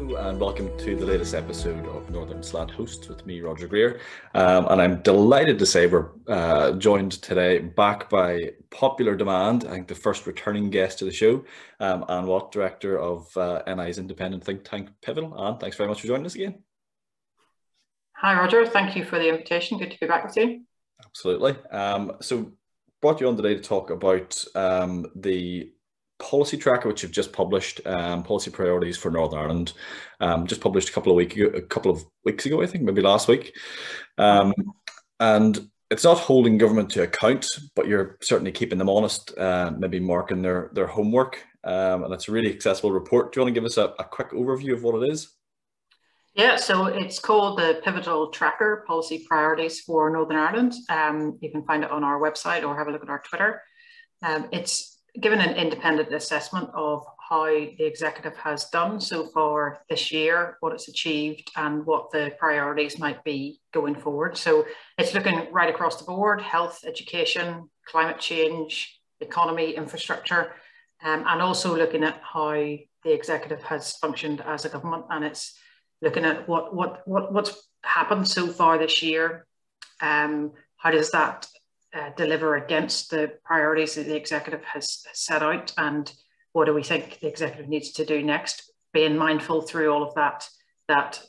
Hello and welcome to the latest episode of Northern Slant Hosts with me, Roger Greer. And I'm delighted to say we're joined today back by popular demand. I think the first returning guest to the show, Anne Watt, Director of NI's independent think tank Pivotal. Anne, thanks very much for joining us again. Hi, Roger. Thank you for the invitation. Good to be back with you. Absolutely. So brought you on today to talk about the policy tracker, which you've just published, policy priorities for Northern Ireland, just published a couple of weeks ago, I think, maybe last week. And it's not holding government to account, but you're certainly keeping them honest, maybe marking their homework. And it's a really accessible report. Do you want to give us a quick overview of what it is? Yeah, so it's called the Pivotal Tracker, Policy Priorities for Northern Ireland. You can find it on our website or have a look at our Twitter. It's given an independent assessment of how the executive has done so far this year, what it's achieved and what the priorities might be going forward. So it's looking right across the board: health, education, climate change, economy, infrastructure, and also looking at how the executive has functioned as a government. And it's looking at what's happened so far this year. How does that deliver against the priorities that the executive has set out, and what do we think the executive needs to do next, being mindful through all of that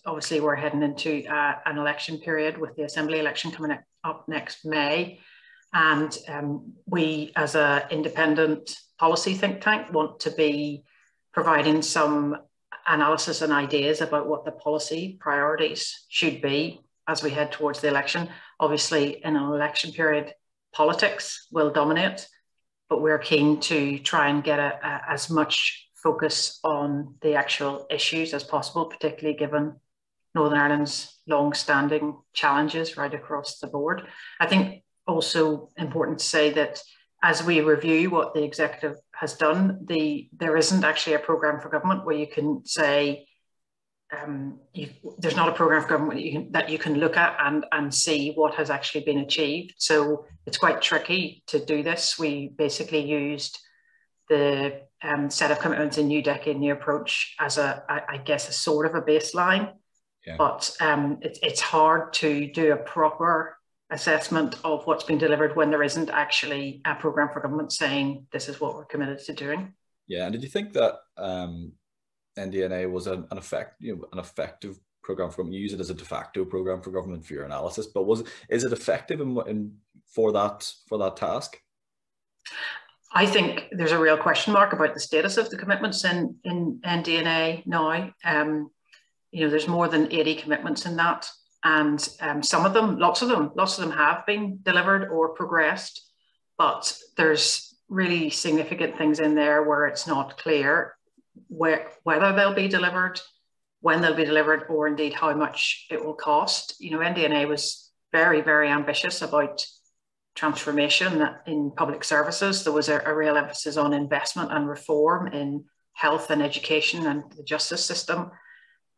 obviously we're heading into an election period with the Assembly election coming up next May, and we as an independent policy think tank want to be providing some analysis and ideas about what the policy priorities should be as we head towards the election. Obviously, in an election period, politics will dominate, but we're keen to try and get as much focus on the actual issues as possible, particularly given Northern Ireland's long-standing challenges right across the board. I think also important to say that as we review what the executive has done, there isn't actually a programme for government where you can say, there's not a programme for government that you can look at and see what has actually been achieved. So it's quite tricky to do this. We basically used the set of commitments in New Decade, New Approach as I guess a sort of a baseline. Yeah. But it's hard to do a proper assessment of what's been delivered when there isn't actually a programme for government saying this is what we're committed to doing. Yeah, and did you think that NDNA was an effective programme for government? You use it as a de facto programme for government for your analysis, but is it effective for that task? I think there's a real question mark about the status of the commitments in NDNA now. There's more than 80 commitments in that, and some of them, lots of them have been delivered or progressed, but there's really significant things in there where it's not clear whether they'll be delivered, when they'll be delivered, or indeed how much it will cost. NDNA was very, very ambitious about transformation in public services. There was a real emphasis on investment and reform in health and education and the justice system.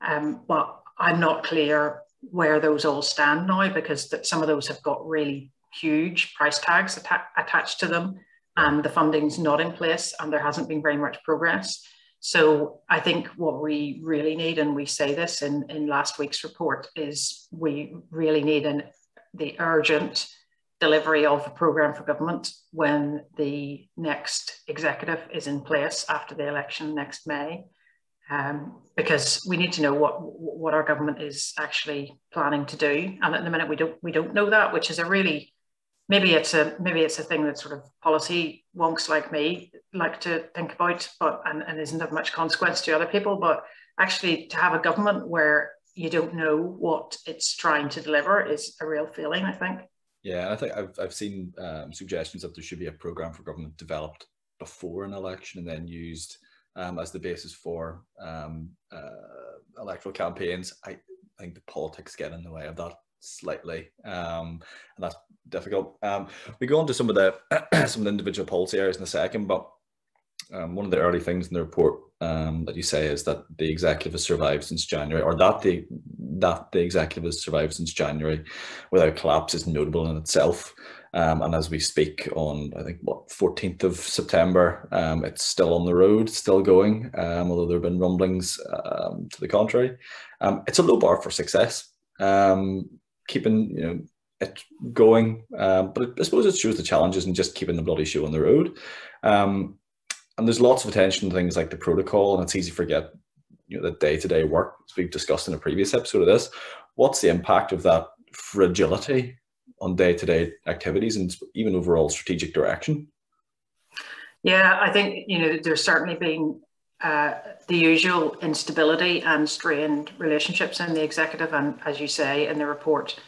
But I'm not clear where those all stand now, because some of those have got really huge price tags attached to them, and the funding's not in place, and there hasn't been very much progress. So I think what we really need, and we say this in last week's report, is we really need the urgent delivery of a programme for government when the next executive is in place after the election next May, because we need to know what our government is actually planning to do. And at the minute we don't know that, which is a really, maybe it's a thing that sort of policy wonks like me like to think about, and isn't of much consequence to other people. But actually, to have a government where you don't know what it's trying to deliver is a real feeling, I think. Yeah, I think I've seen suggestions that there should be a programme for government developed before an election and then used as the basis for electoral campaigns. I think the politics get in the way of that slightly, and that's difficult. We go on to some of the individual policy areas in a second, but one of the early things in the report that you say is that the executive has survived since January, or that the executive has survived since January without collapse is notable in itself. And as we speak on, I think, what, 14th of September, it's still on the road, still going, although there have been rumblings to the contrary. It's a low bar for success, keeping it going, but I suppose it shows the challenges in just keeping the bloody show on the road. And there's lots of attention to things like the protocol, and it's easy to forget the day-to-day work, as we've discussed in a previous episode of this. What's the impact of that fragility on day-to-day activities and even overall strategic direction? Yeah, I think there's certainly been the usual instability and strained relationships in the executive, and as you say in the report,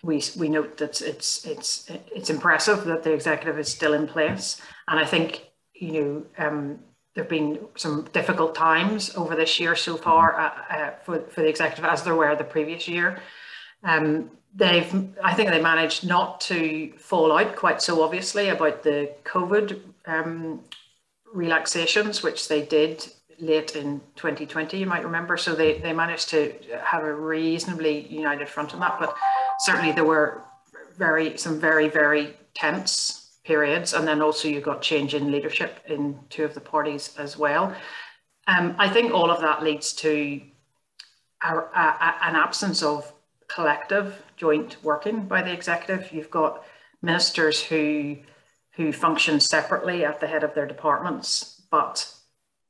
we note that it's impressive that the executive is still in place, and I think there have been some difficult times over this year so far for the executive, as there were the previous year. I think they managed not to fall out quite so obviously about the COVID relaxations, which they did late in 2020, you might remember. So they managed to have a reasonably united front on that, but certainly there were some very, very tense periods, and then also you got change in leadership in two of the parties as well. I think all of that leads to an absence of collective joint working by the executive. You've got ministers who function separately at the head of their departments, but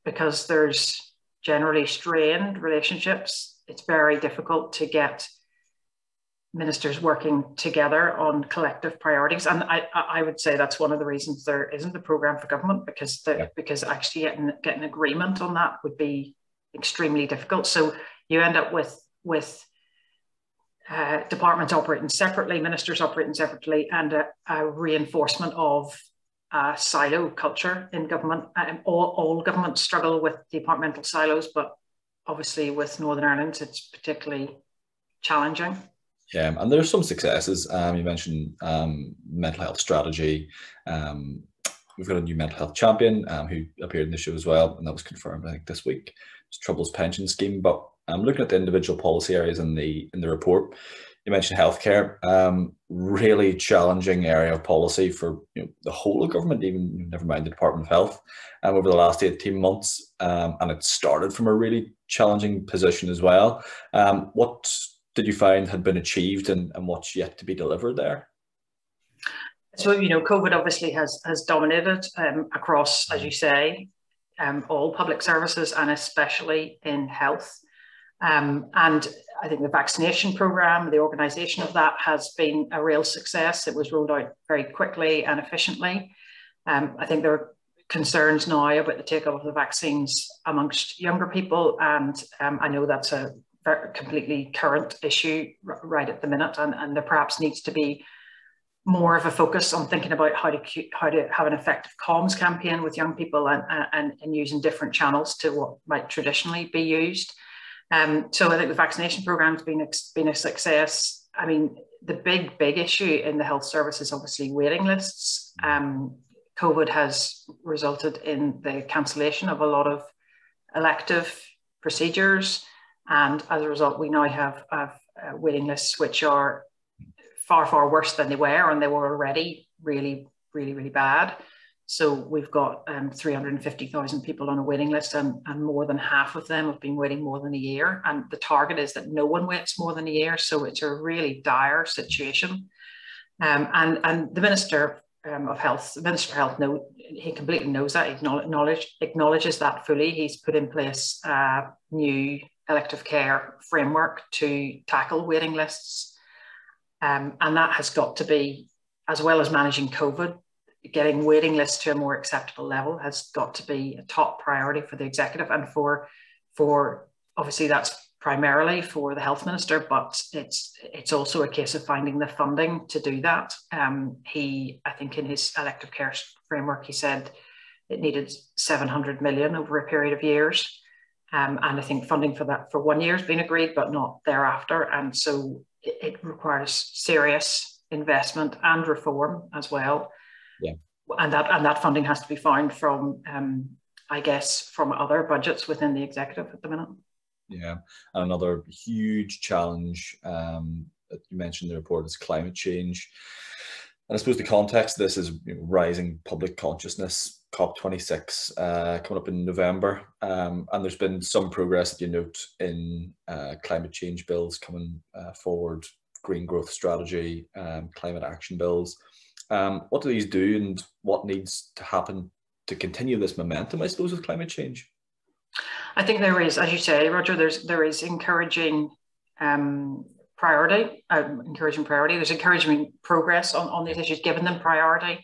because there's generally strained relationships, it's very difficult to get ministers working together on collective priorities. And I would say that's one of the reasons there isn't a programme for government, because actually getting agreement on that would be extremely difficult. So you end up with departments operating separately, ministers operating separately, and a reinforcement of silo culture in government. All governments struggle with departmental silos, but obviously with Northern Ireland, it's particularly challenging. Yeah, and there's some successes. You mentioned mental health strategy. We've got a new mental health champion who appeared in the show as well, and that was confirmed, I think, this week. It's Troubles pension scheme. But looking at the individual policy areas in the report, you mentioned healthcare, really challenging area of policy for the whole of government, even never mind the Department of Health, over the last 18 months. And it started from a really challenging position as well. What did you find had been achieved, and what's yet to be delivered there? So, COVID obviously has dominated across, as you say, all public services, and especially in health. And I think the vaccination programme, the organisation of that, has been a real success. It was rolled out very quickly and efficiently. I think there are concerns now about the take-up of the vaccines amongst younger people, and I know that's a completely current issue right at the minute, and there perhaps needs to be more of a focus on thinking about how to have an effective comms campaign with young people, and using different channels to what might traditionally be used. So I think the vaccination programme has been a success. I mean, the big issue in the health service is obviously waiting lists. COVID has resulted in the cancellation of a lot of elective procedures, and as a result, we now have waiting lists which are far worse than they were, and they were already really bad. So we've got 350,000 people on a waiting list, and more than half of them have been waiting more than a year. And the target is that no one waits more than a year. So it's a really dire situation. And the Minister of Health, he completely knows that, acknowledges that fully. He's put in place a new elective care framework to tackle waiting lists. And that has got to be, as well as managing COVID, getting waiting lists to a more acceptable level has got to be a top priority for the executive, and for obviously that's primarily for the health minister, but it's also a case of finding the funding to do that. I think in his elective care framework, he said it needed 700 million over a period of years, and I think funding for that for 1 year has been agreed, but not thereafter, and so it requires serious investment and reform as well. Yeah. And that funding has to be found from, I guess, from other budgets within the executive at the minute. Yeah, and another huge challenge that you mentioned in the report is climate change. And I suppose the context of this is rising public consciousness, COP26 coming up in November. And there's been some progress that you note in climate change bills coming forward, green growth strategy, climate action bills. What do these do, and what needs to happen to continue this momentum, I suppose, with climate change? I think there is, as you say, Roger, there is encouraging priority. There's encouraging progress on these issues, giving them priority.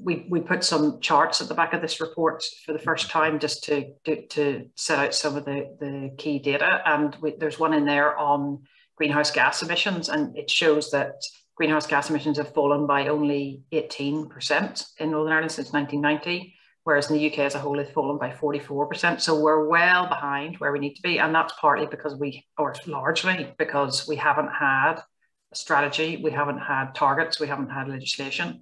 We put some charts at the back of this report for the first time just to set out some of the key data. And there's one in there on greenhouse gas emissions, and it shows that greenhouse gas emissions have fallen by only 18% in Northern Ireland since 1990. Whereas in the UK as a whole, it's fallen by 44%. So we're well behind where we need to be. And that's partly because largely because we haven't had a strategy, we haven't had targets, we haven't had legislation.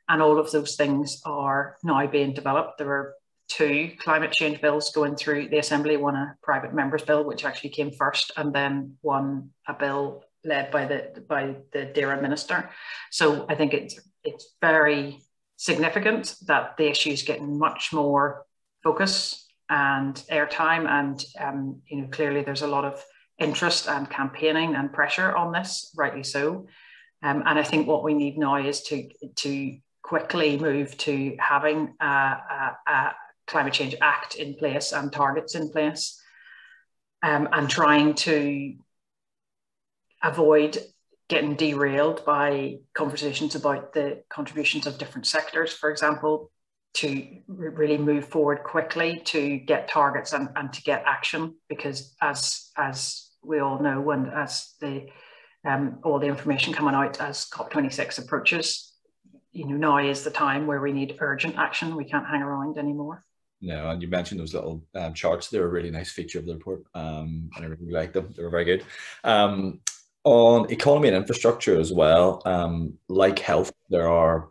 And all of those things are now being developed. There are 2 climate change bills going through the Assembly, one a private member's bill, which actually came first, and then one a bill led by the DAERA minister. So I think it's very significant that the issue is getting much more focus and airtime, and clearly there's a lot of interest and campaigning and pressure on this, rightly so. And I think what we need now is to quickly move to having a Climate Change Act in place and targets in place, and trying to avoid getting derailed by conversations about the contributions of different sectors, for example, to really move forward quickly to get targets and to get action. Because as we all know, and as all the information coming out as COP26 approaches, now is the time where we need urgent action. We can't hang around anymore. No, and you mentioned those little charts. They're a really nice feature of the report. And I really like them. They were very good. On economy and infrastructure as well, like health, there are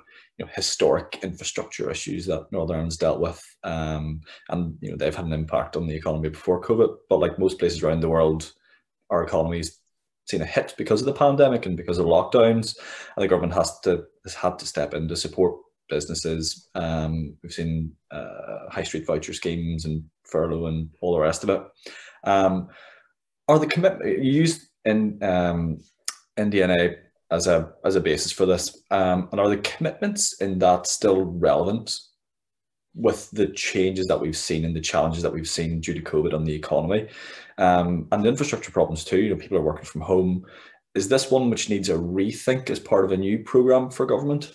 historic infrastructure issues that Northern Ireland's dealt with, and they've had an impact on the economy before COVID. But like most places around the world, our economy's seen a hit because of the pandemic and because of lockdowns, and the government has had to step in to support businesses. We've seen high street voucher schemes and furlough and all the rest of it. Are the commitment used in NDNA as a basis for this, and are the commitments in that still relevant with the changes that we've seen and the challenges that we've seen due to COVID on the economy, and the infrastructure problems too? People are working from home. Is this one which needs a rethink as part of a new programme for government?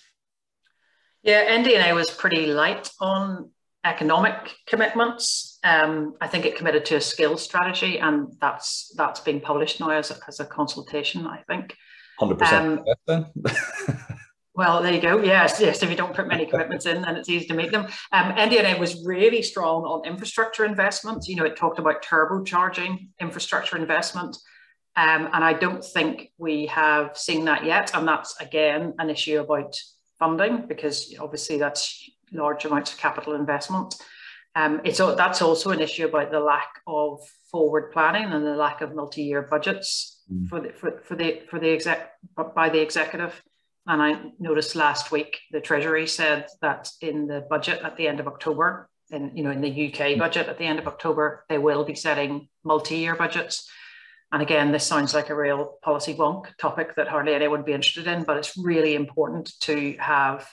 Yeah, NDNA was pretty light on economic commitments. I think it committed to a skills strategy, and that's being published now as a consultation, I think. 100%. Well, there you go. Yes. If you don't put many commitments in, then it's easy to make them. NDNA was really strong on infrastructure investment. It talked about turbocharging infrastructure investment. And I don't think we have seen that yet. And that's, again, an issue about funding, because obviously that's large amounts of capital investment. That's also an issue about the lack of forward planning and the lack of multi-year budgets by the executive. And I noticed last week the Treasury said that in the budget at the end of October, in the UK budget at the end of October, they will be setting multi-year budgets. And again, this sounds like a real policy wonk topic that hardly anyone would be interested in, but it's really important to have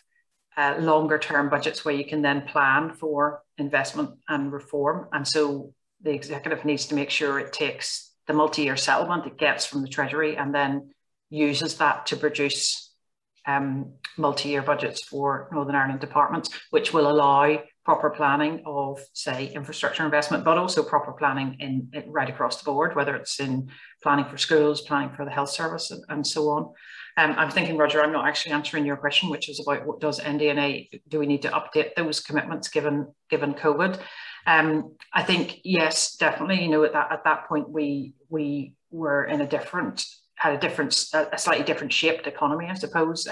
longer term budgets where you can then plan for investment and reform. And so the executive needs to make sure it takes the multi-year settlement it gets from the Treasury and then uses that to produce multi-year budgets for Northern Ireland departments, which will allow proper planning of, say, infrastructure investment, but also proper planning right across the board, whether it's in planning for schools, planning for the health service, and so on. I'm thinking, Roger, I'm not actually answering your question, which is about what does NDNA, do we need to update those commitments given COVID? I think, yes, definitely. At that point, we were in a slightly different shaped economy, I suppose.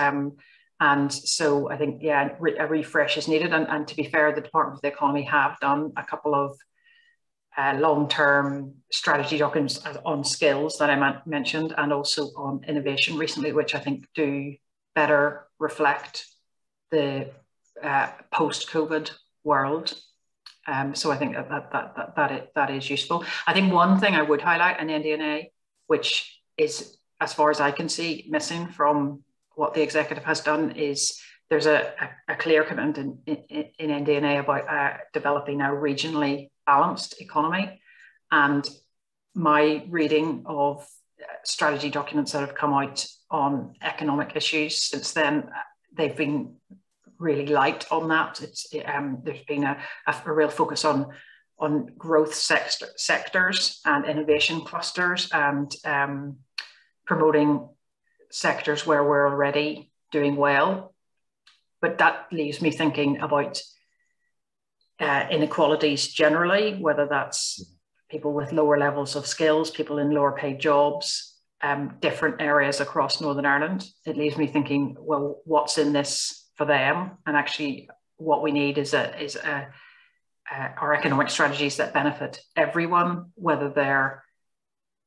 And so I think, yeah, a refresh is needed. And to be fair, the Department of the Economy have done a couple of long-term strategy documents on skills that I mentioned, and also on innovation recently, which I think do better reflect the post-COVID world. So I think that is useful. I think one thing I would highlight in NDNA, which is, as far as I can see, missing from what the executive has done, is there's a clear commitment in NDNA about developing a regionally balanced economy. And my reading of strategy documents that have come out on economic issues since then, they've been really light on that. There's been a real focus on growth sectors and innovation clusters, and promoting sectors where we're already doing well. But that leaves me thinking about inequalities generally, whether that's people with lower levels of skills, people in lower paid jobs, different areas across Northern Ireland. It leaves me thinking, well, what's in this for them? And actually what we need is our economic strategies that benefit everyone, whether they're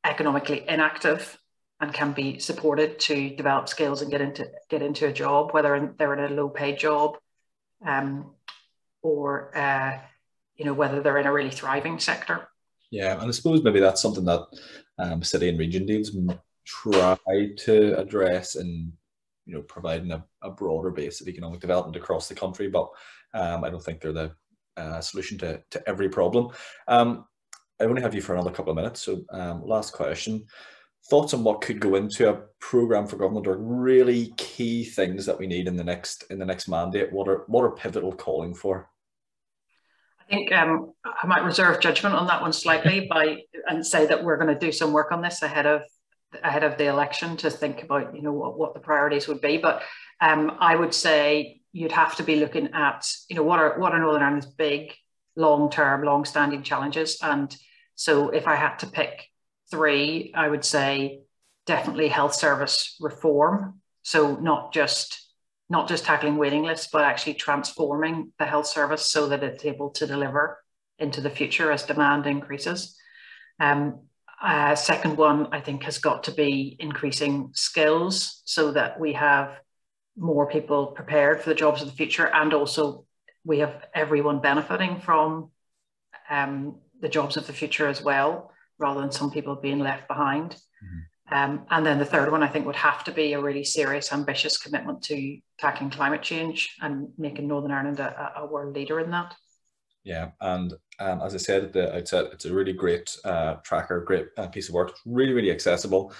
economically inactive and can be supported to develop skills and get into a job, whether they're in a low paid job, or whether they're in a really thriving sector. Yeah, and I suppose maybe that's something that city and region deals try to address in providing a broader base of economic development across the country, but I don't think they're the solution to every problem. I only have you for another couple of minutes, so last question. Thoughts on what could go into a programme for government, or really key things that we need in the next mandate? What are Pivotal calling for? I think I might reserve judgment on that one slightly and say that we're going to do some work on this ahead of the election to think about what the priorities would be. But I would say you'd have to be looking at what are Northern Ireland's big, long-term, long-standing challenges. And so if I had to pick three, I would say definitely health service reform. So not just tackling waiting lists, but actually transforming the health service so that it's able to deliver into the future as demand increases. Second one, I think, has got to be increasing skills so that we have more people prepared for the jobs of the future, and also we have everyone benefiting from the jobs of the future as well, rather than some people being left behind. Mm-hmm. And then the third one, I think, would have to be a really serious, ambitious commitment to tackling climate change and making Northern Ireland a world leader in that. Yeah, and as I said at the outset, it's a really great tracker, great piece of work. It's really, really accessible.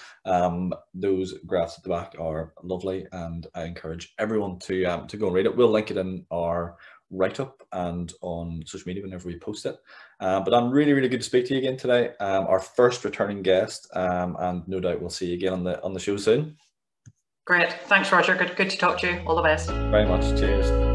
Those graphs at the back are lovely, and I encourage everyone to go and read it. We'll link it in our write-up and on social media whenever we post it. But I'm really, really good to speak to you again today. Our first returning guest, and no doubt we'll see you again on the show soon. Great, thanks, Roger. Good to talk to you. All the best. Very much. Cheers.